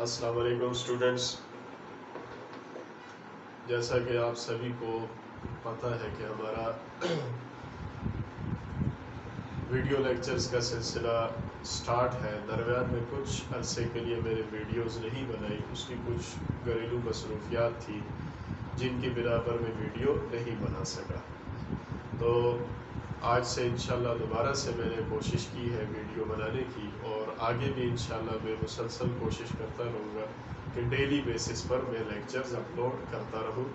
अस्सलाम वालेकुम स्टूडेंट्स। जैसा कि आप सभी को पता है कि हमारा वीडियो लेक्चर्स का सिलसिला स्टार्ट है। दरमियान में कुछ अरसे के लिए मैंने वीडियोस नहीं बनाई, उसकी कुछ घरेलू मसरूफियात थी जिनकी बिना पर मैं वीडियो नहीं बना सका। तो आज से इंशाल्लाह दोबारा से मैंने कोशिश की है वीडियो बनाने की, और आगे भी इंशाल्लाह मैं मुसलसल कोशिश करता रहूँगा कि डेली बेसिस पर मैं लेक्चर्स अपलोड करता रहूँ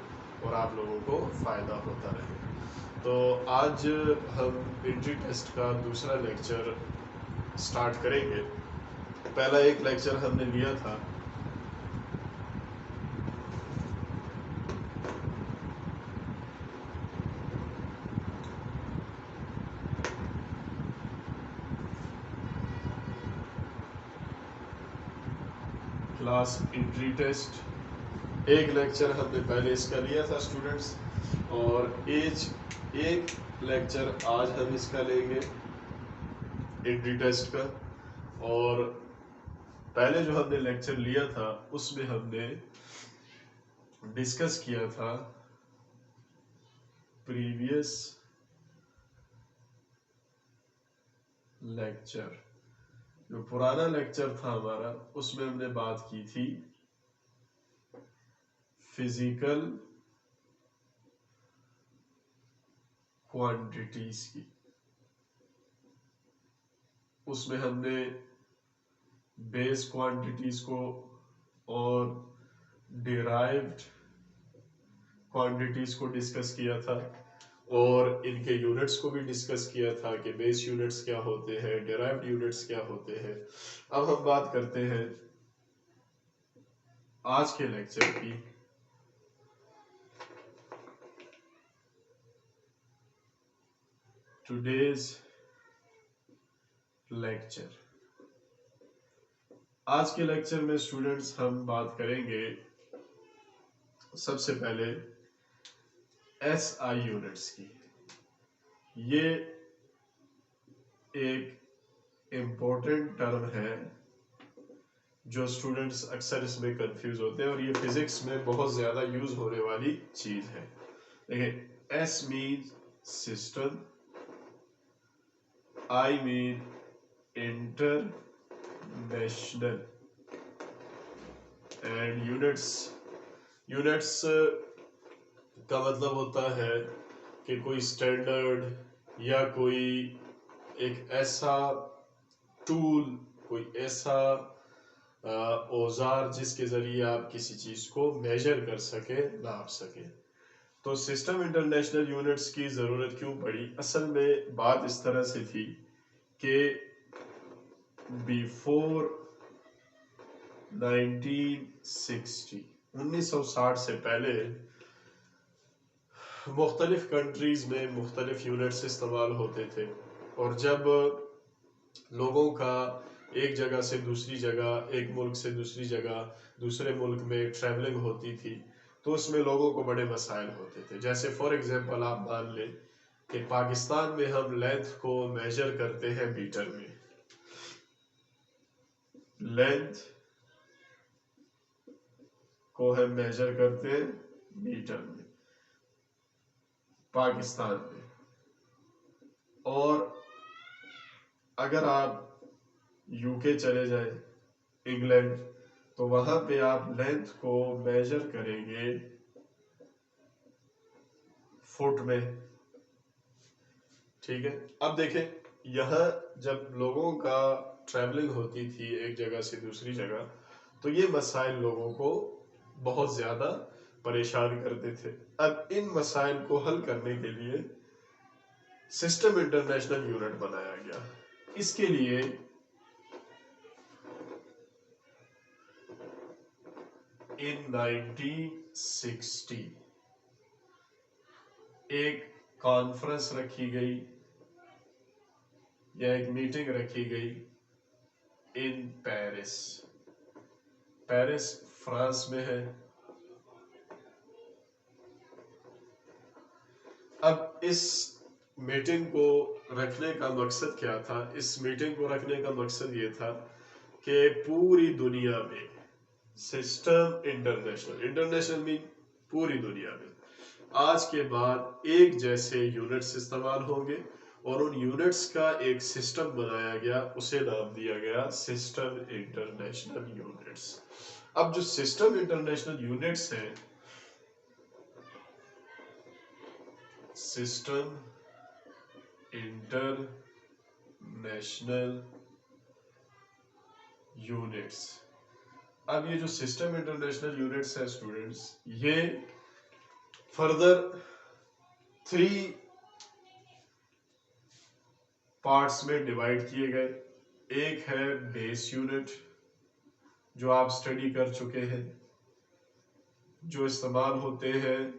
और आप लोगों को फ़ायदा होता रहे। तो आज हम एंट्री टेस्ट का दूसरा लेक्चर स्टार्ट करेंगे। पहला एक लेक्चर हमने लिया था क्लास एंट्री टेस्ट। एक लेक्चर हमने पहले इसका लिया था स्टूडेंट्स, और एक लेक्चर आज हम इसका लेंगे एंट्री टेस्ट का। और पहले जो हमने लेक्चर लिया था उसमें हमने डिस्कस किया था प्रीवियस लेक्चर। जो पुराना लेक्चर था हमारा उसमें हमने बात की थी फिजिकल क्वांटिटीज की। उसमें हमने बेस क्वांटिटीज को और डिराइव्ड क्वांटिटीज को डिस्कस किया था, और इनके यूनिट्स को भी डिस्कस किया था कि बेस यूनिट्स क्या होते हैं, डिराइव्ड यूनिट्स क्या होते हैं। अब हम बात करते हैं आज के लेक्चर की। Today's lecture. आज के लेक्चर में स्टूडेंट्स हम बात करेंगे सबसे पहले एसआई यूनिट्स की। ये एक इम्पोर्टेंट टर्म है जो स्टूडेंट्स अक्सर इसमें कंफ्यूज होते हैं, और ये फिजिक्स में बहुत ज्यादा यूज होने वाली चीज है। देखिए, S mean system, I mean international, and units का मतलब होता है कि कोई स्टैंडर्ड या कोई एक ऐसा टूल, कोई ऐसा औजार जिसके जरिए आप किसी चीज को मेजर कर सके, नाप सके। तो सिस्टम इंटरनेशनल यूनिट्स की जरूरत क्यों पड़ी? असल में बात इस तरह से थी कि बिफोर 1960 से पहले मुख्तलिफ कंट्रीज में मुख्तलिफ यूनिट्स इस्तेमाल होते थे, और जब लोगों का एक जगह से दूसरी जगह, एक मुल्क से दूसरी जगह, दूसरे मुल्क में ट्रैवलिंग होती थी, तो उसमें लोगों को बड़े मसाइल होते थे। जैसे फॉर एग्जांपल आप मान लें कि पाकिस्तान में हम लेंथ को मेजर करते हैं मीटर में। लेंथ को हम मेजर करते हैं मीटर में पाकिस्तान में, और अगर आप यूके चले जाए, इंग्लैंड, तो वहां पे आप लेंथ को मेजर करेंगे फुट में। ठीक है, अब देखें, यहाँ जब लोगों का ट्रैवलिंग होती थी एक जगह से दूसरी जगह, तो ये मसाइल लोगों को बहुत ज्यादा परेशान करते थे। अब इन मसाइल को हल करने के लिए सिस्टम इंटरनेशनल यूनिट बनाया गया। इसके लिए इन 1960 एक कॉन्फ्रेंस रखी गई या एक मीटिंग रखी गई इन पेरिस। पेरिस फ्रांस में है। अब इस मीटिंग को रखने का मकसद क्या था? इस मीटिंग को रखने का मकसद ये था कि पूरी दुनिया में सिस्टम इंटरनेशनल, इंटरनेशनल मीन पूरी दुनिया में आज के बाद एक जैसे यूनिट्स इस्तेमाल होंगे और उन यूनिट्स का एक सिस्टम बनाया गया, उसे नाम दिया गया सिस्टम इंटरनेशनल यूनिट्स। अब जो सिस्टम इंटरनेशनल यूनिट्स हैं, सिस्टम इंटरनेशनल यूनिट्स, अब ये जो सिस्टम इंटरनेशनल यूनिट्स है स्टूडेंट्स, ये फर्दर 3 पार्ट्स में डिवाइड किए गए। एक है बेस यूनिट जो आप स्टडी कर चुके हैं, जो इस्तेमाल होते हैं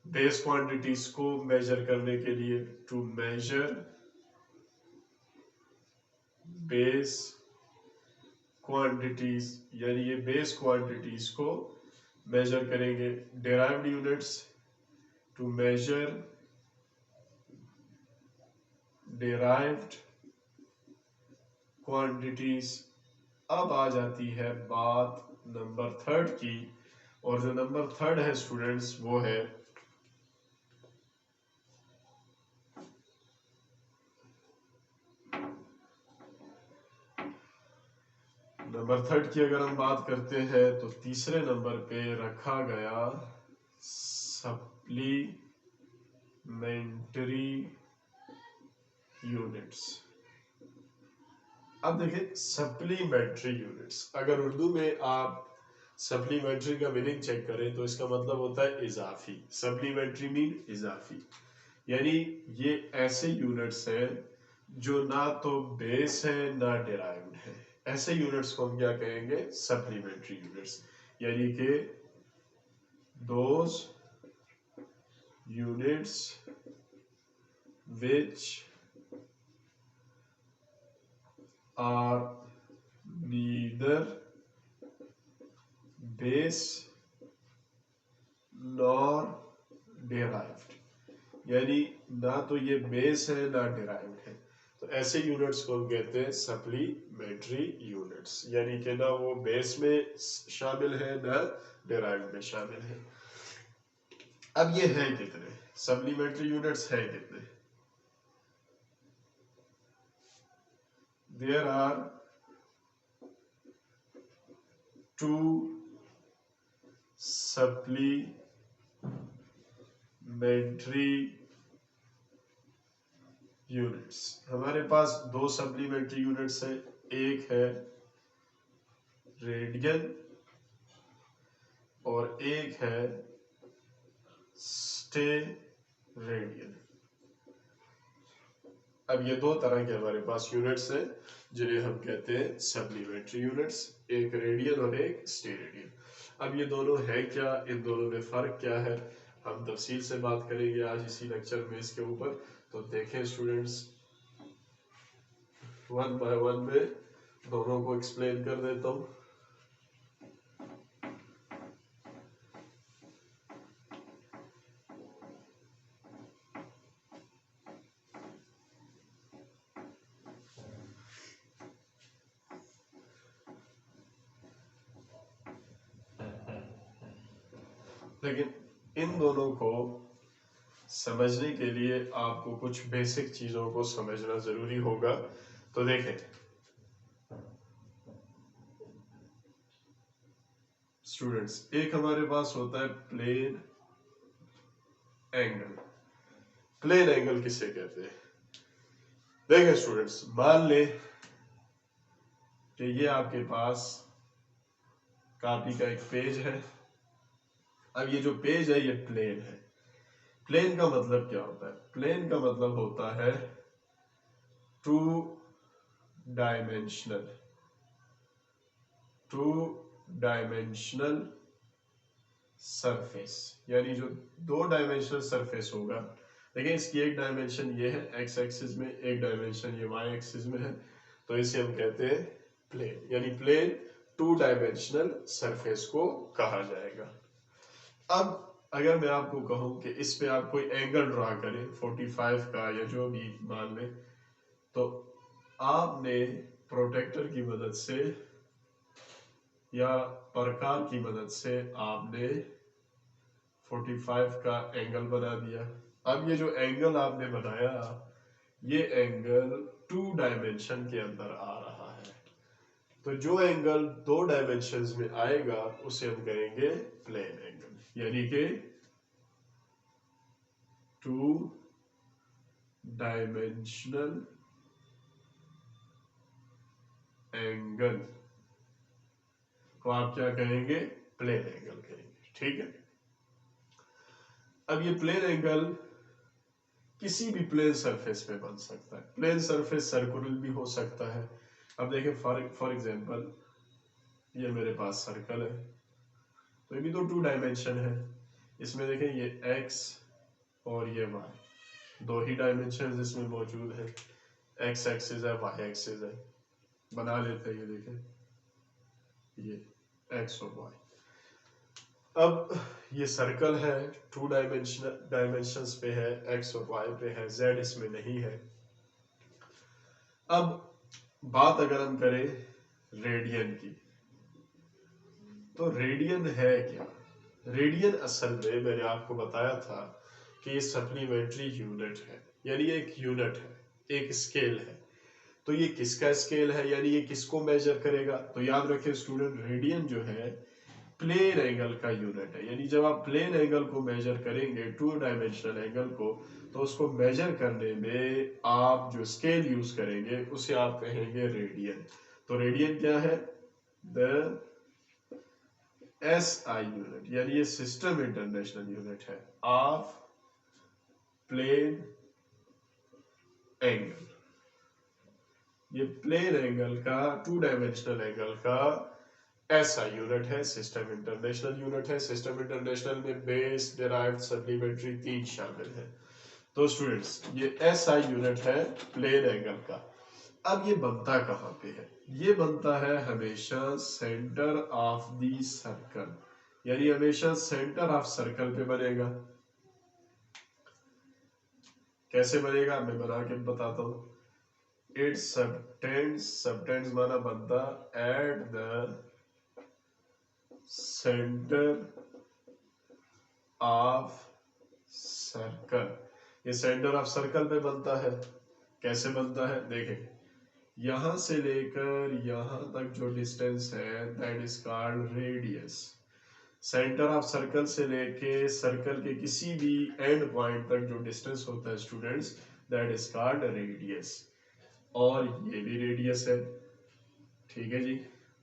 बेस क्वांटिटीज को मेजर करने के लिए, टू मेजर बेस क्वांटिटीज, यानी ये बेस क्वांटिटीज को मेजर करेंगे। Derived units to measure derived quantities. अब आ जाती है बात नंबर 3 की, और जो नंबर 3 है स्टूडेंट्स वो है नंबर 3 की। अगर हम बात करते हैं तो तीसरे नंबर पे रखा गया सप्लीमेंट्री यूनिट्स। अब देखिए सप्लीमेंट्री यूनिट्स, अगर उर्दू में आप सप्लीमेंट्री का मीनिंग चेक करें तो इसका मतलब होता है इजाफी। सप्लीमेंट्री मीन इजाफी, यानी ये ऐसे यूनिट्स हैं जो ना तो बेस है ना डिराइव्ड है। ऐसे यूनिट्स को हम क्या कहेंगे? सप्लीमेंट्री यूनिट्स, यानी कि those units which are neither base nor derived, यानी ना तो ये बेस है ना डिराइव्ड है, तो ऐसे यूनिट्स को हम कहते हैं सप्लीमेंट्री यूनिट्स, यानी कि ना वो बेस में शामिल है ना डिराइव्ड में शामिल है। अब ये है कितने सप्लीमेंट्री यूनिट्स है कितने? There are 2 supplementary units. हमारे पास 2 सप्लीमेंट्री यूनिट्स हैं, एक है रेडियन और एक है स्टेरेडियन। अब ये 2 तरह के हमारे पास यूनिट्स हैं जिन्हें हम कहते हैं सप्लीमेंट्री यूनिट्स, एक रेडियन और एक स्टेरेडियन। अब ये दोनों है क्या, इन दोनों में फर्क क्या है, हम तफसील से बात करेंगे आज इसी लेक्चर में इसके ऊपर। तो देखें स्टूडेंट्स, 1 बाय 1 में दोनों को एक्सप्लेन कर देता हूं। लेकिन इन दोनों को समझने के लिए आपको कुछ बेसिक चीजों को समझना जरूरी होगा। तो देखें स्टूडेंट्स, एक हमारे पास होता है प्लेन एंगल। प्लेन एंगल किसे कहते हैं? देखें स्टूडेंट्स, मान ले कि ये आपके पास कॉपी का एक पेज है। अब ये जो पेज है ये प्लेन है। प्लेन का मतलब क्या होता है? प्लेन का मतलब होता है 2 डायमेंशनल सरफेस, यानी जो 2 डायमेंशनल सरफेस होगा। देखिए इसकी एक डायमेंशन ये है एक्स एक्सिस में, एक डायमेंशन ये वाई एक्सिस में है, तो इसे हम कहते हैं प्लेन, यानी प्लेन 2 डायमेंशनल सरफेस को कहा जाएगा। अब अगर मैं आपको कहूं कि इस पे आप कोई एंगल ड्रा करें 45 का या जो भी मान लें, तो आपने प्रोटेक्टर की मदद से या प्रकार की मदद से आपने 45 का एंगल बना दिया। अब ये जो एंगल आपने बनाया, ये एंगल 2 डायमेंशन के अंदर आ रहा है। तो जो एंगल 2 डायमेंशंस में आएगा उसे हम कहेंगे प्लेन एंगल, यानी कि 2 डायमेंशनल एंगल को आप क्या कहेंगे? प्लेन एंगल कहेंगे। ठीक है। अब ये प्लेन एंगल किसी भी प्लेन सरफेस पे बन सकता है। प्लेन सरफेस सर्कुलर भी हो सकता है। अब देखिए फॉर एग्जांपल ये मेरे पास सर्कल है, तो ये भी तो 2 डायमेंशन है। इसमें देखें ये x और ये y, दो ही डायमेंशन इसमें मौजूद है। x एक्सिस है, y एक्सिस है। बना लेते हैं, ये देखें ये x और y। अब ये सर्कल है, 2 डायमेंशंस पे है, x और y पे है, z इसमें नहीं है। अब बात अगर हम करें रेडियन की, तो रेडियन है क्या? रेडियन असल में मैंने आपको बताया था कि ये सप्लीमेंट्री यूनिट है, यानी एक यूनिट है, एक स्केल है। तो ये किसका स्केल है, यानी ये किसको मेजर करेगा? तो याद रखें स्टूडेंट, रेडियन जो है प्लेन एंगल का यूनिट है। यानी जब आप प्लेन एंगल को मेजर करेंगे, 2 डायमेंशनल एंगल को, तो उसको मेजर करने में आप जो स्केल यूज करेंगे उसे आप कहेंगे रेडियन। तो रेडियन क्या है? द SI यूनिट, यानी ये सिस्टम इंटरनेशनल यूनिट है ऑफ प्लेन एंगल। ये प्लेन एंगल का, 2 डायमेंशनल एंगल का SI यूनिट है, सिस्टम इंटरनेशनल यूनिट है। सिस्टम इंटरनेशनल में बेस, डिराइव्ड, सप्लीमेंट्री 3 शामिल है। तो स्टूडेंट्स ये SI यूनिट है प्लेन एंगल का। अब ये बनता कहाँ पे है? ये बनता है हमेशा सेंटर ऑफ द सर्कल, यानी हमेशा सेंटर ऑफ सर्कल पे बनेगा। कैसे बनेगा मैं बना के बताता हूं। इट सबटेंड्स माना बनता at the centre of circle. ये सेंटर ऑफ सर्कल पे बनता है। कैसे बनता है देखें, यहां से लेकर यहां तक जो डिस्टेंस है that is called radius. Centre of circle से लेके सर्कल के किसी भी एंड पॉइंट तक जो डिस्टेंस होता है students, that is called radius. और ये भी रेडियस है, ठीक है जी।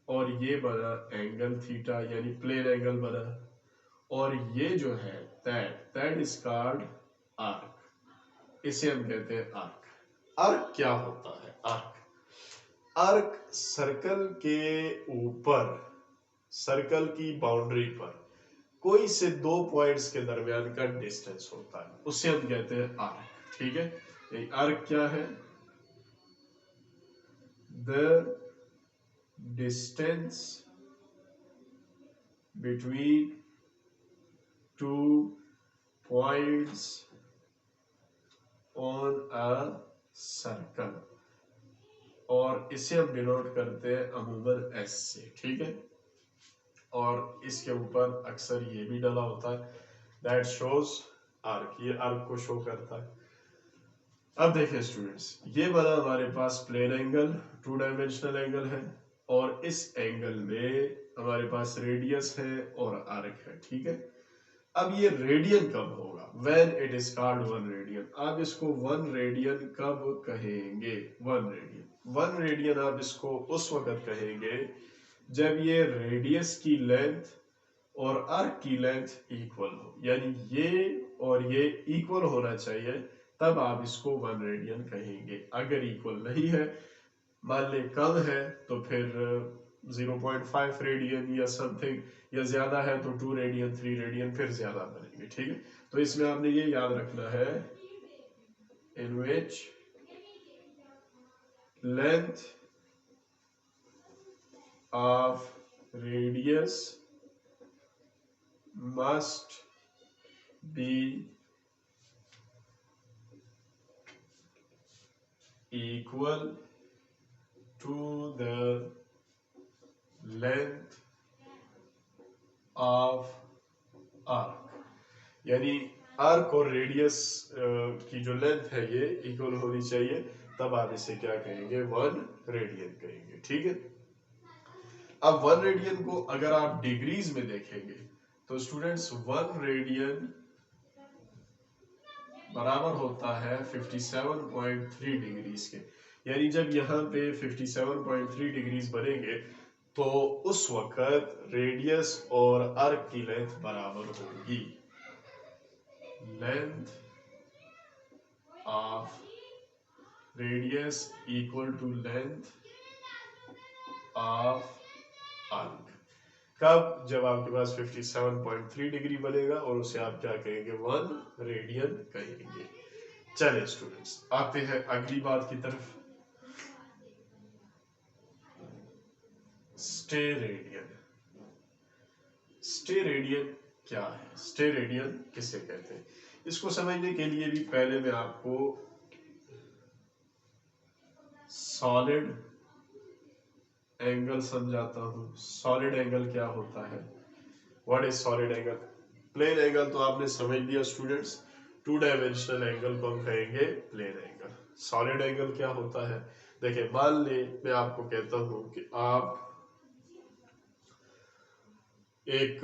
और ये बना एंगल थीटा, यानी प्लेन एंगल बना। और ये जो है दैट इज कॉल्ड आर्क। इसे हम कहते हैं आर्क। आर्क क्या होता है? आर्क सर्कल के ऊपर, सर्कल की बाउंड्री पर कोई से 2 पॉइंट्स के दरमियान का डिस्टेंस होता है, उसे हम कहते हैं आर्क। ठीक है। आर्क क्या है? The distance between 2 points on a circle, और इसे हम डिनोट करते हैं अमूमन एस से। ठीक है। और इसके ऊपर अक्सर ये भी डला होता है, दैट शोज आर्क। ये आर्क को शो करता है। अब देखिए स्टूडेंट्स, ये बना हमारे पास प्लेन एंगल, 2 डायमेंशनल एंगल है, और इस एंगल में हमारे पास रेडियस है और आर्क है। ठीक है। अब ये रेडियन कब होगा? When it is called 1 radian. आप इसको 1 रेडियन कब कहेंगे? 1 रेडियन आप इसको उस वक्त कहेंगे जब ये रेडियस की लेंथ और आर्क की लेंथ इक्वल हो, यानी ये और ये इक्वल होना चाहिए, तब आप इसको 1 रेडियन कहेंगे। अगर इक्वल नहीं है, मान ले कम है, तो फिर 0.5 रेडियन या समथिंग, या ज्यादा है तो 2 रेडियन 3 रेडियन फिर ज्यादा बनेंगे। ठीक है। तो इसमें आपने ये याद रखना है, in which length of radius must be equal to the length of arc, यानी आर्क और रेडियस की जो लेंथ है ये इक्वल होनी चाहिए, तब आप इसे क्या कहेंगे, 1 रेडियन कहेंगे। ठीक है। अब 1 रेडियन को अगर आप डिग्रीज में देखेंगे तो स्टूडेंट्स 1 रेडियन बराबर होता है 57.3 डिग्रीज के, यानी जब यहाँ पे 57.3 डिग्रीज बनेंगे तो उस वक्त रेडियस और आर्क की लेंथ बराबर होगी। Length of radius equal to length of arc. कब? जब आपके पास 57.3 डिग्री बनेगा और उसे आप क्या कहेंगे, 1 रेडियन कहेंगे। चलिए स्टूडेंट्स, आते हैं अगली बात की तरफ। स्टेरेडियन। स्टेरेडियन क्या है? स्टेरेडियन किसे कहते हैं? इसको समझने के लिए भी पहले मैं आपको सॉलिड एंगल समझाता हूं। सॉलिड एंगल क्या होता है? What is solid angle? Plane angle तो आपने समझ लिया स्टूडेंट्स, 2 डायमेंशनल एंगल को हम कहेंगे प्लेन एंगल। सॉलिड एंगल क्या होता है? देखिए, मान ले मैं आपको कहता हूं कि आप एक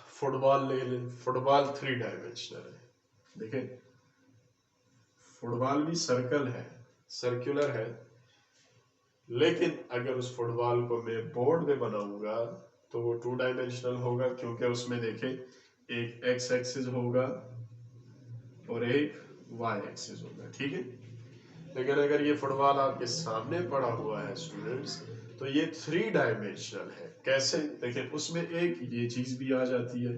फुटबॉल ले लें। फुटबॉल 3 डायमेंशनल है। देखिए, फुटबॉल भी सर्कल है, सर्कुलर है, लेकिन अगर उस फुटबॉल को मैं बोर्ड में बनाऊंगा तो वो 2 डायमेंशनल होगा, क्योंकि उसमें देखे एक एक्स एक्सिस होगा और एक वाई एक्सिस होगा। ठीक है। लेकिन अगर ये फुटबॉल आपके सामने पड़ा हुआ है स्टूडेंट्स, तो ये 3 डायमेंशनल है। कैसे? देखिए, उसमें एक ये चीज भी आ जाती है,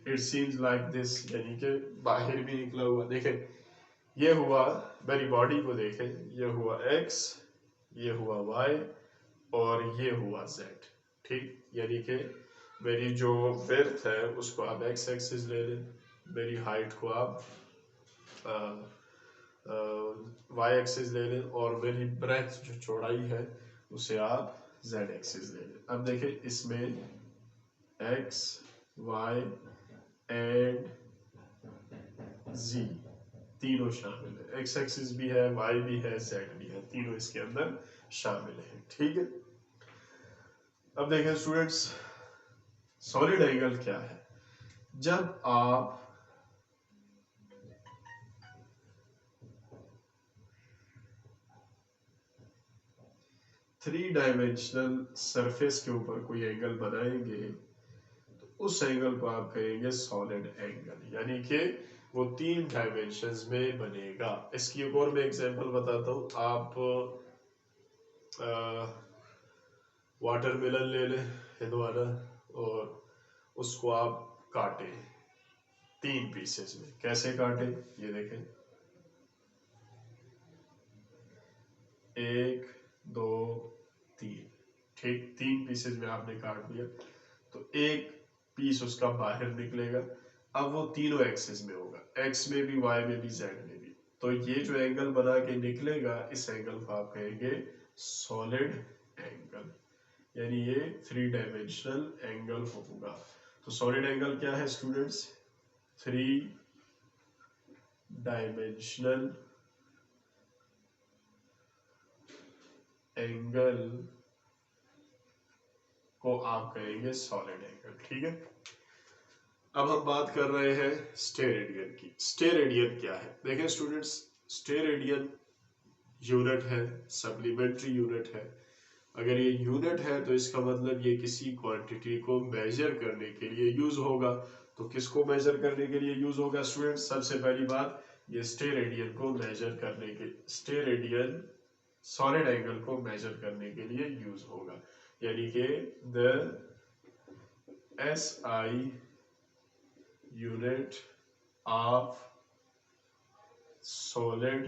इट सीम्स लाइक दिस, यानी कि बाहर भी निकला हुआ। देखें, ये हुआ, मेरी बॉडी को देखें, ये हुआ x, ये हुआ y और ये हुआ z। ठीक, यानी कि मेरी जो विड्थ है उसको आप x एक्सिस ले लें, मेरी हाइट को आप y एक्सिस ले लें और मेरी ब्रेथ जो चौड़ाई है उसे आप z एक्सिस ले लें। अब देखें, इसमें x, y एंड z तीनों शामिल है। एक्स एक्सिस भी है, वाई भी है, जेड भी है, तीनों इसके अंदर शामिल है। ठीक है। अब देखें स्टूडेंट्स, सॉलिड एंगल क्या है? जब आप थ्री डायमेंशनल सरफेस के ऊपर कोई एंगल बनाएंगे तो उस एंगल को आप कहेंगे सॉलिड एंगल, यानी कि वो 3 डायमेंशंस में बनेगा। इसकी एक और मैं एग्जांपल बताता हूँ। आप वाटरमेलन ले लें हिंदवाना, और उसको आप काटे 3 पीसेस में। कैसे काटे? ये देखें, 1 2 3। ठीक, 3 पीसेस में आपने काट दिया तो एक पीस उसका बाहर निकलेगा। अब वो तीनों एक्सिस में होगा, एक्स में भी, वाई में भी, जेड में भी। तो ये जो एंगल बना के निकलेगा, इस एंगल को आप कहेंगे सॉलिड एंगल, यानी ये 3 डायमेंशनल एंगल होगा। तो सॉलिड एंगल क्या है स्टूडेंट्स? 3 डायमेंशनल एंगल को आप कहेंगे सॉलिड एंगल। ठीक है। अब हम बात कर रहे हैं स्टेरेडियन की। स्टेरेडियन क्या है? देखें स्टूडेंट्स, स्टेरेडियन यूनिट है, सप्लीमेंट्री यूनिट है। अगर ये यूनिट है तो इसका मतलब ये किसी क्वांटिटी को मेजर करने के लिए यूज होगा। तो किसको मेजर करने के लिए यूज होगा स्टूडेंट्स? सबसे पहली बात, ये स्टेरेडियन को मेजर करने के, स्टेरेडियन सॉलिड एंगल को मेजर करने के लिए यूज होगा, यानी कि the SI unit of solid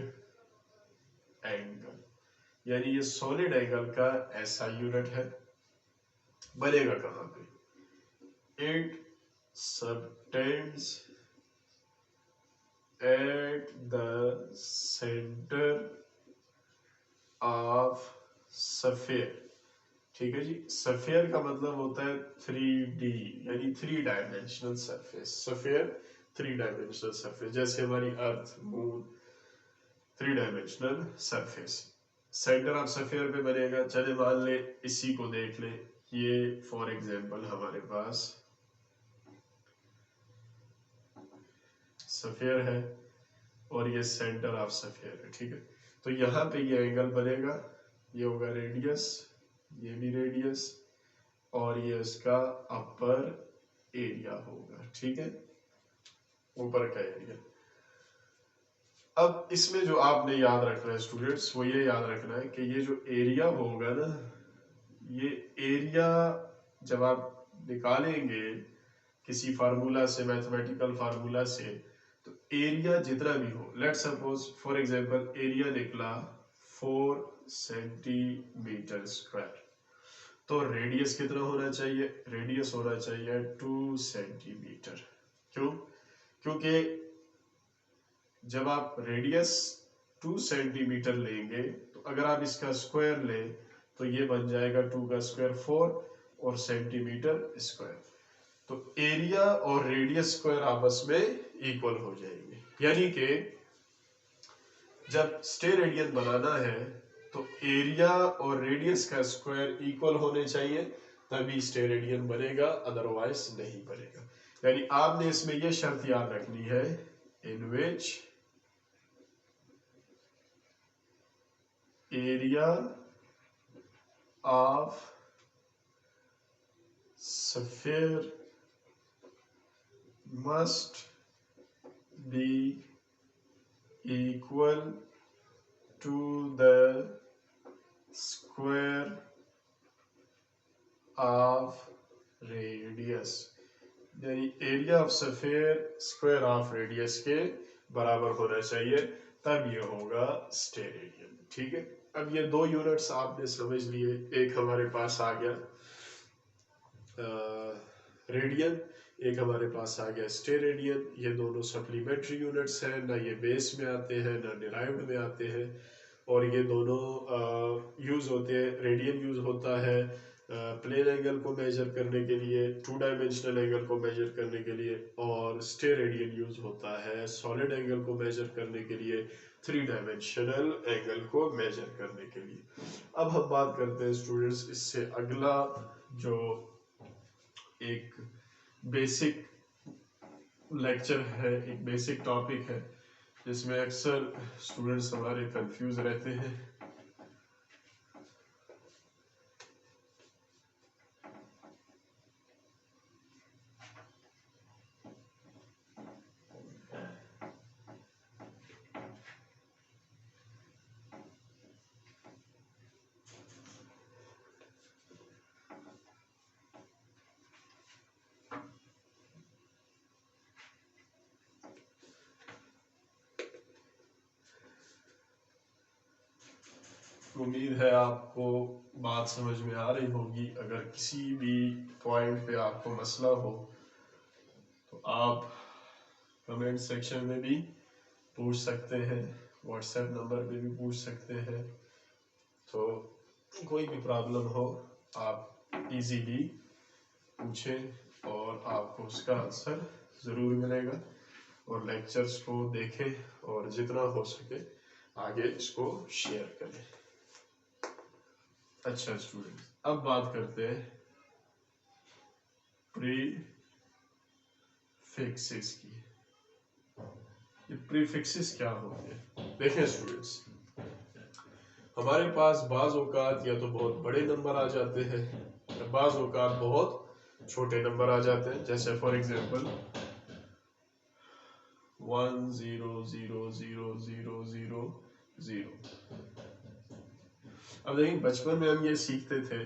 angle, यानी ये सॉलिड एंगल का SI यूनिट है। बनेगा कहां पे? It subtends at the centre of sphere. ठीक है जी। सफेयर का मतलब होता है 3D, यानी 3 dimensional surface. Sphere 3 dimensional surface, जैसे हमारी earth, moon, 3 dimensional surface. Centre of sphere पे बनेगा। चले मान ले इसी को देख ले, ये फॉर एग्जांपल हमारे पास सफेयर है और ये सेंटर ऑफ सफेयर है, ठीक है। तो यहाँ पे ये एंगल बनेगा, ये होगा रेडियस, ये भी रेडियस, और ये इसका अपर एरिया होगा, ठीक है, ऊपर का एरिया। अब इसमें जो आपने याद रखना है स्टूडेंट्स, वो ये याद रखना है कि ये जो एरिया होगा ना, ये एरिया जब आप निकालेंगे किसी फार्मूला से, मैथमेटिकल फार्मूला से, तो एरिया जितना भी हो, let suppose for example area निकला 4 सेंटीमीटर स्क्वायर, तो रेडियस कितना होना चाहिए? रेडियस होना चाहिए 2 सेंटीमीटर। क्यों? क्योंकि जब आप रेडियस 2 सेंटीमीटर लेंगे तो अगर आप इसका स्क्वायर लें तो ये बन जाएगा 2 का स्क्वायर 4 और सेंटीमीटर स्क्वायर। तो एरिया और रेडियस स्क्वायर आपस में इक्वल हो जाएंगे, यानी कि जब स्टेरेडियन बनाना है तो एरिया और रेडियस का स्क्वायर इक्वल होने चाहिए, तभी स्टेरेडियन बनेगा, अदरवाइज नहीं बनेगा। यानी आपने इसमें यह शर्त याद रखनी है, in which area of sphere must be equal to the square of radius, यानी area of sphere square of radius के बराबर होना चाहिए, तब ये होगा स्टेरेडियन, ठीक है। अब ये दो यूनिट्स आपने समझ लिए, एक हमारे पास आ गया रेडियन, एक हमारे पास आ गया स्टेरेडियन। ये दोनों सप्लीमेंट्री यूनिट्स हैं, ना ये बेस में आते हैं ना डिराइव्ड में आते हैं, और ये दोनों यूज होते हैं। रेडियन यूज होता है प्लेन एंगल को मेजर करने के लिए, 2 डायमेंशनल एंगल को मेजर करने के लिए, और स्टेरेडियन यूज होता है सॉलिड एंगल को मेजर करने के लिए, 3 डायमेंशनल एंगल को मेजर करने के लिए। अब हम बात करते हैं स्टूडेंट्स, इससे अगला जो एक बेसिक लेक्चर है, एक बेसिक टॉपिक है, जिसमें अक्सर स्टूडेंट्स हमारे कंफ्यूज रहते हैं। उम्मीद है आपको बात समझ में आ रही होगी। अगर किसी भी पॉइंट पे आपको मसला हो तो आप कमेंट सेक्शन में भी पूछ सकते हैं, व्हाट्सएप नंबर पे भी पूछ सकते हैं। तो कोई भी प्रॉब्लम हो आप इजीली पूछें और आपको उसका आंसर ज़रूर मिलेगा। और लेक्चर्स को देखें और जितना हो सके आगे इसको शेयर करें। अच्छा स्टूडेंट, अब बात करते हैं प्रीफिक्सेस की। ये प्रीफिक्सेस क्या होते हैं? देखें स्टूडेंट्स, हमारे पास बाज़ औक़ात या तो बहुत बड़े नंबर आ जाते हैं या बाज़ औक़ात बहुत छोटे नंबर आ जाते हैं। जैसे फॉर एग्जांपल 1 0 0 0 0 0 0। अब देखिए बचपन में हम ये सीखते थे,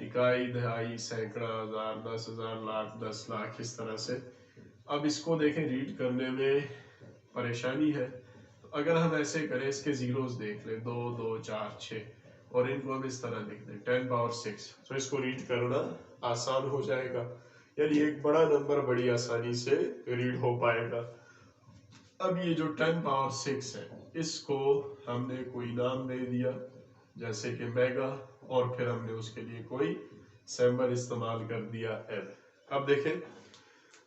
इकाई, दहाई, सैकड़ा, हजार, 10,000, लाख, 10 लाख, इस तरह से। अब इसको देखें रीड करने में परेशानी है, तो अगर हम ऐसे करें, इसके जीरोस देख लें 2 2 4 6, और इनको हम इस तरह लिख दें 10 पावर 6, तो इसको रीड करना आसान हो जाएगा, यानी एक बड़ा नंबर बड़ी आसानी से रीड हो पाएगा। अब ये जो 10 पावर 6 है, इसको हमने कोई नाम दे दिया जैसे कि मेगा, और फिर हमने उसके लिए कोई सिंबल इस्तेमाल कर दिया n। अब देखें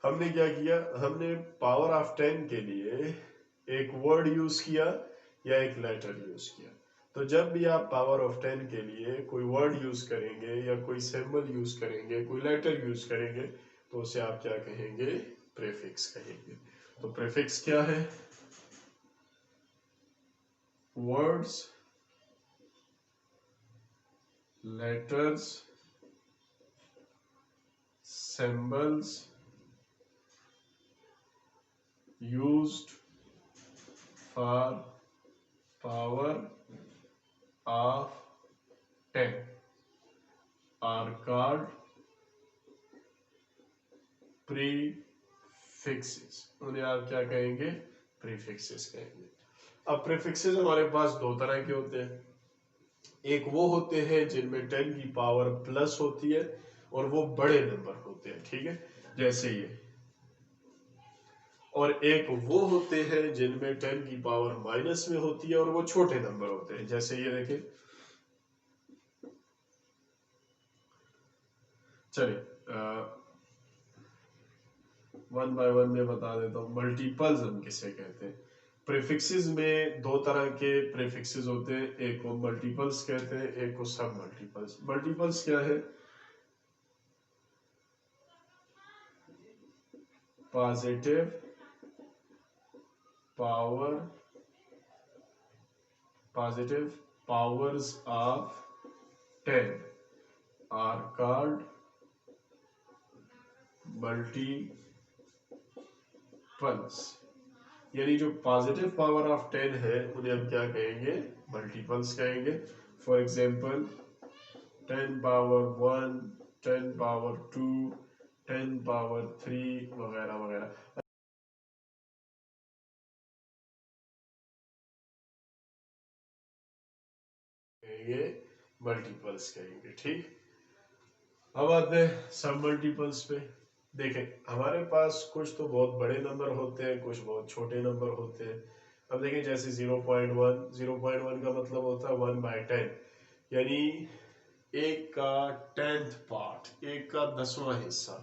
हमने क्या किया, हमने पावर ऑफ 10 के लिए एक वर्ड यूज किया या एक लेटर यूज किया। तो जब भी आप पावर ऑफ 10 के लिए कोई वर्ड यूज करेंगे या कोई सिंबल यूज करेंगे, कोई लेटर यूज करेंगे, तो उसे आप क्या कहेंगे, प्रीफिक्स कहेंगे। तो प्रीफिक्स क्या है, words, letters, symbols used for power of 10 are called prefixes। उन्हें आप क्या कहेंगे, प्रीफिक्सेस कहेंगे। अब प्रीफिक्सेस हमारे पास दो तरह के होते हैं, एक वो होते हैं जिनमें 10 की पावर प्लस होती है और वो बड़े नंबर होते हैं, ठीक है, जैसे ये, और एक वो होते हैं जिनमें 10 की पावर माइनस में होती है और वो छोटे नंबर होते हैं, जैसे ये देखें। चलिए वन बाय वन में बता देता हूँ। मल्टीपल्स हम किसे कहते हैं, प्रीफिक्सेस में दो तरह के प्रीफिक्सेस होते हैं, एक को मल्टीपल्स कहते हैं, एक को सब मल्टीपल्स। मल्टीपल्स क्या है, positive power, positive powers of 10 are called multiples। यानी जो पॉजिटिव पावर ऑफ 10 है उन्हें हम क्या कहेंगे, मल्टीपल्स कहेंगे। For example 10 power 1, 10 power 2, 10 power 3 वगैरह वगैरह कहेंगे, मल्टीपल्स कहेंगे, ठीक। अब आते हैं सब मल्टीपल्स पे। देखें हमारे पास कुछ तो बहुत बड़े नंबर होते हैं, कुछ बहुत छोटे नंबर होते हैं। अब देखें जैसे 0.1, 0.1 का मतलब होता है 1/10, यानी एक का 10th पार्ट, एक का 10वां हिस्सा।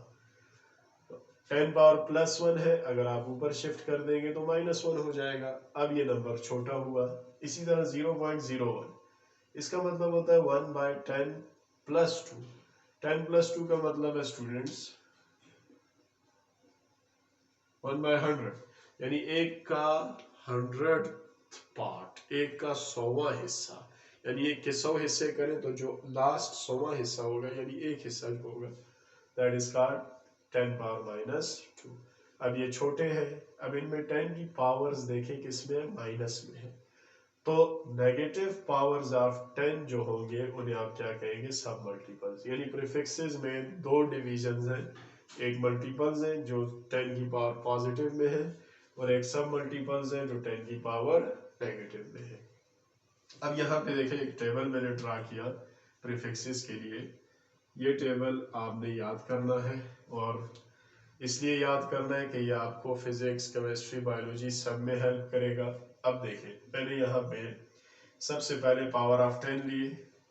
10 पावर प्लस 1 है, अगर आप ऊपर शिफ्ट कर देंगे तो -1 हो जाएगा, अब ये नंबर छोटा हुआ। इसी तरह 0.01, इसका मतलब होता है 1/10 प्लस 2। 10 प्लस 2 का मतलब है स्टूडेंट्स 1/100, यानी एक का 100th पार्ट, एक का 100वां हिस्सा। यानी एक के 100 हिस्से करें तो जो लास्ट 100वां हिस्सा होगा, यानी एक हिस्सा जो होगा, दैट इज कॉल्ड 10 पावर -2। अब ये छोटे हैं, अब इनमें 10 की पावर्स देखें किसमें, माइनस में है। तो नेगेटिव पावर्स ऑफ 10 जो होंगे उन्हें आप क्या कहेंगे, सब मल्टीपल्स। यानी प्रीफिक्सेस में दो डिविजन्स हैं, एक मल्टीपल्स हैं जो 10 की पावर पॉजिटिव में है, और एक सब मल्टीपल्स हैं जो 10 की पावर नेगेटिव में है। अब यहाँ पे देखें एक टेबल मैंने ड्रा किया प्रीफिक्सेस के लिए। ये टेबल आपने याद करना है, और इसलिए याद करना है कि ये आपको फिजिक्स, केमिस्ट्री, बायोलॉजी सब में हेल्प करेगा। अब देखें मैंने यहाँ पे सबसे पहले पावर ऑफ 10 लिए,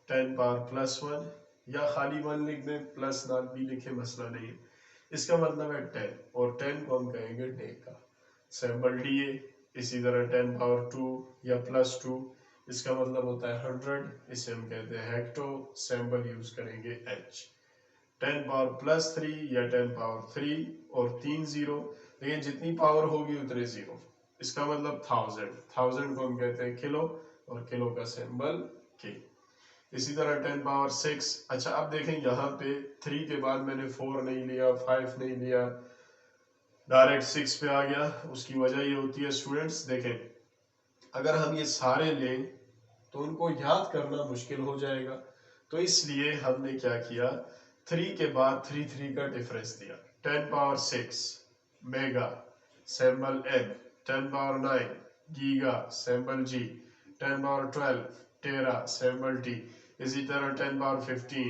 10 पावर प्लस 1, या खाली 1 लिख दें, प्लस ना भी लिखे मसला नहीं है। इसका मतलब है 10, और 10 को हम कहेंगे डे का सैम्पल लिए। इसी तरह 10 पावर 2 या प्लस 2, इसका मतलब होता है 100, इसे हम कहते हैं हेक्टो, सैम्पल यूज करेंगे h। 10 पावर प्लस 3 या 10 पावर 3 और 3 जीरो, लेकिन जितनी पावर होगी उतने जीरो, इसका मतलब 1000। 1000 को हम कहते हैं किलो, और किलो का सिंबल के। इसी तरह 10 पावर 6। अच्छा अब देखें यहाँ पे 3 के बाद मैंने 4 नहीं लिया, 5 नहीं लिया, डायरेक्ट 6 पे आ गया। उसकी वजह ये होती है स्टूडेंट्स, देखें अगर हम ये सारे लें तो उनको याद करना मुश्किल हो जाएगा, तो इसलिए हमने क्या किया, 3 के बाद 3 3 का डिफरेंस दिया। 10 power 6 mega, sample n। 10 power 9 giga, sample g। 10 power 12 टेरा, सैम्बल t। इसी तरह 10 पावर 15,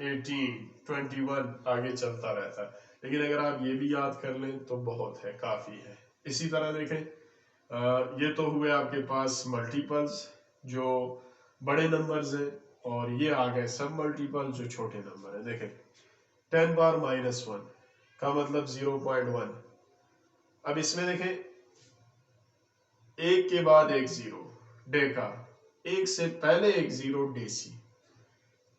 18, 21 आगे चलता रहता है। लेकिन अगर आप ये भी याद कर लें तो बहुत है, काफ़ी है। इसी तरह देखें ये तो हुए आपके पास मल्टीपल्स जो बड़े नंबर्स हैं, और ये आ गए सब मल्टीपल जो छोटे नंबर है। देखें 10⁻⁻1 का मतलब 0.1। अब इसमें देखें एक के बाद एक जीरो डेका, एक से पहले एक जीरो डेसी,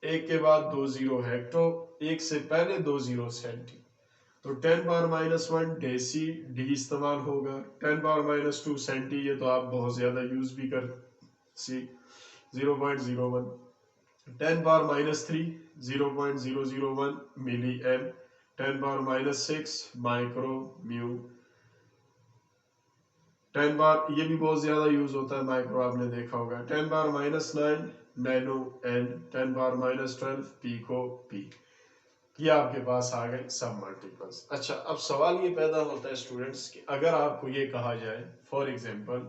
एक के बाद दो जीरो हेक्टो, एक से पहले दो जीरो सेंटी। तो 10⁻⁻1 डेसी डी इस्तेमाल होगा। 10⁻⁻2 सेंटी, ये तो आप बहुत ज्यादा यूज भी कर सी 0.01। 10⁻⁻3 0.001 मिली एम। 10⁻�6 micro mu. 10 बार, ये भी बहुत ज्यादा यूज होता है माइक्रो, आपने देखा होगा। 10⁻⁹ नैनो एन। 10⁻12 pico P. ये आपके पास आ गए सब मल्टीपल्स। अच्छा, अब सवाल ये पैदा होता है स्टूडेंट्स कि अगर आपको ये कहा जाए, फॉर एग्जांपल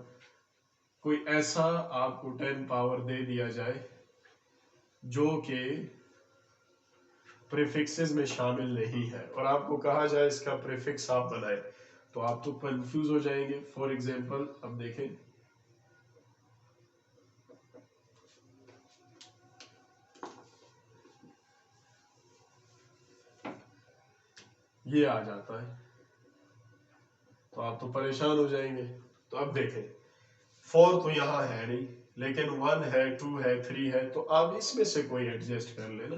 कोई ऐसा आपको 10 पावर दे दिया जाए जो कि प्रीफिक्सेस में शामिल नहीं है, और आपको कहा जाए इसका प्रीफिक्स आप बनाए, तो आप तो कंफ्यूज हो जाएंगे। फॉर एग्जांपल अब देखें, ये आ जाता है तो आप तो परेशान हो जाएंगे। तो अब देखें, 4 तो यहाँ है नहीं, लेकिन 1 है, 2 है, 3 है, तो आप इसमें से कोई एडजस्ट कर लेना।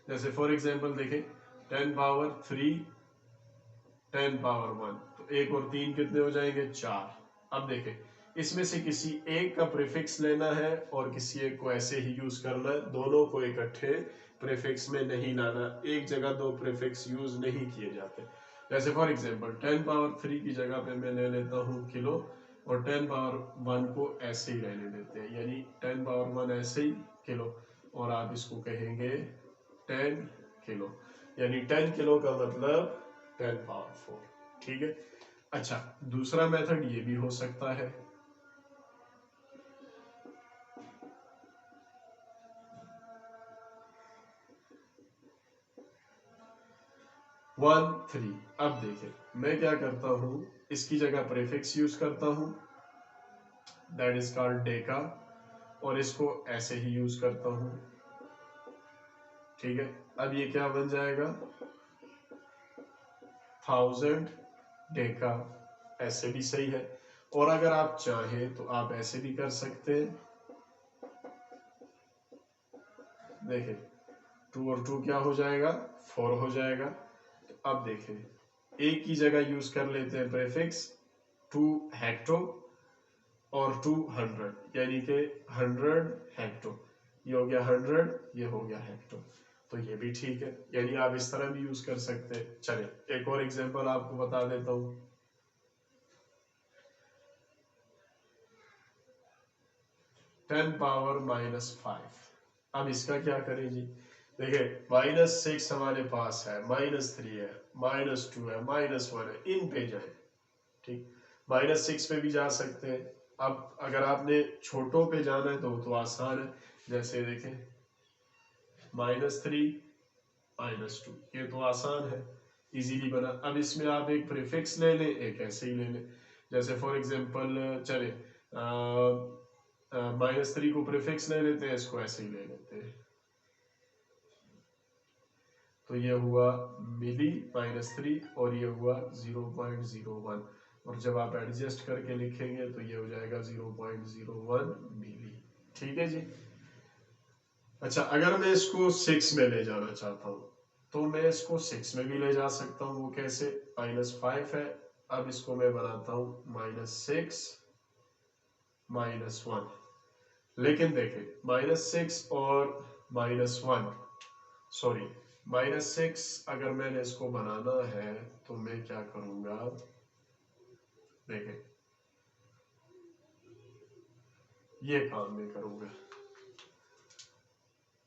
जैसे फॉर एग्जांपल देखें 10⁻3 10⁻1, तो 1 और 3 कितने हो जाएंगे? 4। अब देखें, इसमें से किसी एक का प्रीफिक्स लेना है और किसी एक को ऐसे ही यूज करना है, दोनों को इकट्ठे प्रीफिक्स में नहीं लाना। एक जगह दो प्रीफिक्स यूज नहीं किए जाते। जैसे फॉर एग्जांपल 10⁻3 की जगह पे मैं ले लेता हूँ किलो, और 10⁻1 को ऐसे ही रहने देते हैं, यानी 10⁻1 ऐसे ही किलो, और आप इसको कहेंगे 10 किलो, यानी 10 किलो का मतलब 10⁻4। ठीक है। अच्छा, दूसरा मेथड ये भी हो सकता है, 1 3। अब देखें, मैं क्या करता हूं, इसकी जगह प्रीफिक्स यूज करता हूं, दैट इज कॉल्ड डेका, और इसको ऐसे ही यूज करता हूं। ठीक है। अब ये क्या बन जाएगा? 1000 डेका। ऐसे भी सही है, और अगर आप चाहें तो आप ऐसे भी कर सकते हैं। देखें 2 और 2 क्या हो जाएगा? 4 हो जाएगा। तो अब देखें, एक की जगह यूज कर लेते हैं प्रीफिक्स 2 हेक्टो और 200, यानी कि 100 हेक्टो। ये हो गया 100, ये हो गया हेक्टो, तो ये भी ठीक है, यानी आप इस तरह भी यूज कर सकते हैं। चलिए एक और एग्जांपल आपको बता देता हूं। 10⁻⁻5। अब इसका क्या करें जी? देखिए -6 हमारे पास है, -3 है, -2 है, -1 है, इन पे जाए। ठीक, -6 पे भी जा सकते हैं। अब अगर आपने छोटों पे जाना है तो आसान है। जैसे देखें -3 -2, ये तो आसान है, इजीली बना। अब इसमें आप एक प्रीफिक्स ले लें, एक ऐसे ही ले लें। जैसे फॉर एग्जांपल चले -3 को प्रीफिक्स ले लेते हैं, इसको ऐसे ही ले लेते हैं, तो ये हुआ मिली -3, और ये हुआ 0.01, और जब आप एडजस्ट करके लिखेंगे तो ये हो जाएगा 0.01 मिली। ठीक है जी। अच्छा, अगर मैं इसको 6 में ले जाना चाहता हूँ, तो मैं इसको 6 में भी ले जा सकता हूँ। वो कैसे? -5 है, अब इसको मैं बनाता हूँ -6 -1। लेकिन देखें -6 और -1, सॉरी -6, अगर मैंने इसको बनाना है तो मैं क्या करूंगा? देखें, ये काम मैं करूंगा,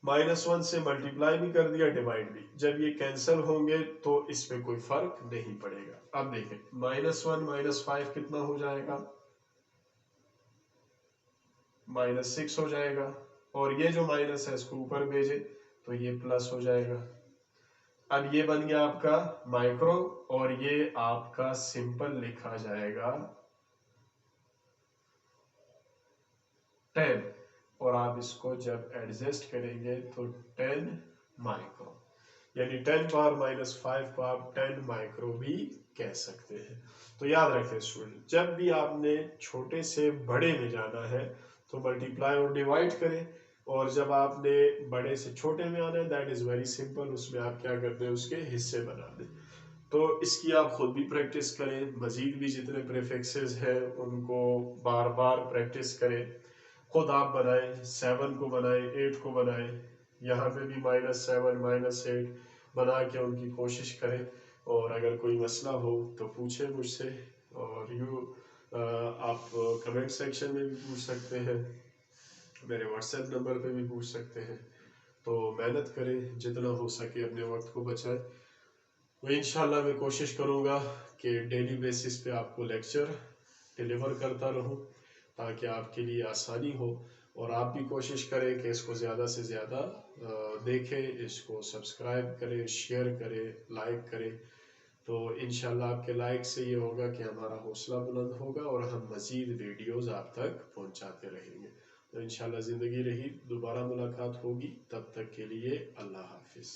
-1 से मल्टीप्लाई भी कर दिया, डिवाइड भी। जब ये कैंसिल होंगे तो इसमें कोई फर्क नहीं पड़ेगा। अब देखें -1 -5 कितना हो जाएगा? -6 हो जाएगा, और ये जो माइनस है इसको ऊपर भेजे तो ये प्लस हो जाएगा। अब ये बन गया आपका माइक्रो, और ये आपका सिंपल लिखा जाएगा 10। और आप इसको जब एडजस्ट करेंगे तो 10 माइक्रो, यानी 10 पावर -5 को आप 10 माइक्रो भी कह सकते हैं। तो याद रखें स्टूडेंट, जब भी आपने छोटे से बड़े में जाना है तो मल्टीप्लाई और डिवाइड करें, और जब आपने बड़े से छोटे में आना है दैट इज़ वेरी सिंपल, उसमें आप क्या करते हैं, उसके हिस्से बना दें। तो इसकी आप खुद भी प्रैक्टिस करें, मज़ीद भी जितने प्रीफिक्सेस हैं उनको बार बार प्रैक्टिस करें, खुद आप बनाएं, 7 को बनाएं, 8 को बनाएं, यहाँ पे भी -7 -8 बना के उनकी कोशिश करें। और अगर कोई मसला हो तो पूछें मुझसे, और आप कमेंट सेक्शन में भी पूछ सकते हैं, मेरे व्हाट्सएप नंबर पे भी पूछ सकते हैं। तो मेहनत करें, जितना हो सके अपने वक्त को बचाएं। तो इंशाल्लाह मैं कोशिश करूँगा कि डेली बेसिस पे आपको लेक्चर डिलीवर करता रहूँ ताकि आपके लिए आसानी हो, और आप भी कोशिश करें कि इसको ज़्यादा से ज़्यादा देखें, इसको सब्सक्राइब करें, शेयर करें, लाइक करें। तो इंशाल्लाह आपके लाइक से ये होगा कि हमारा हौसला बुलंद होगा और हम मज़ीद वीडियोज़ आप तक पहुँचाते रहेंगे। तो इंशाल्लाह ज़िंदगी रही दोबारा मुलाकात होगी, तब तक के लिए अल्लाह हाफिज़।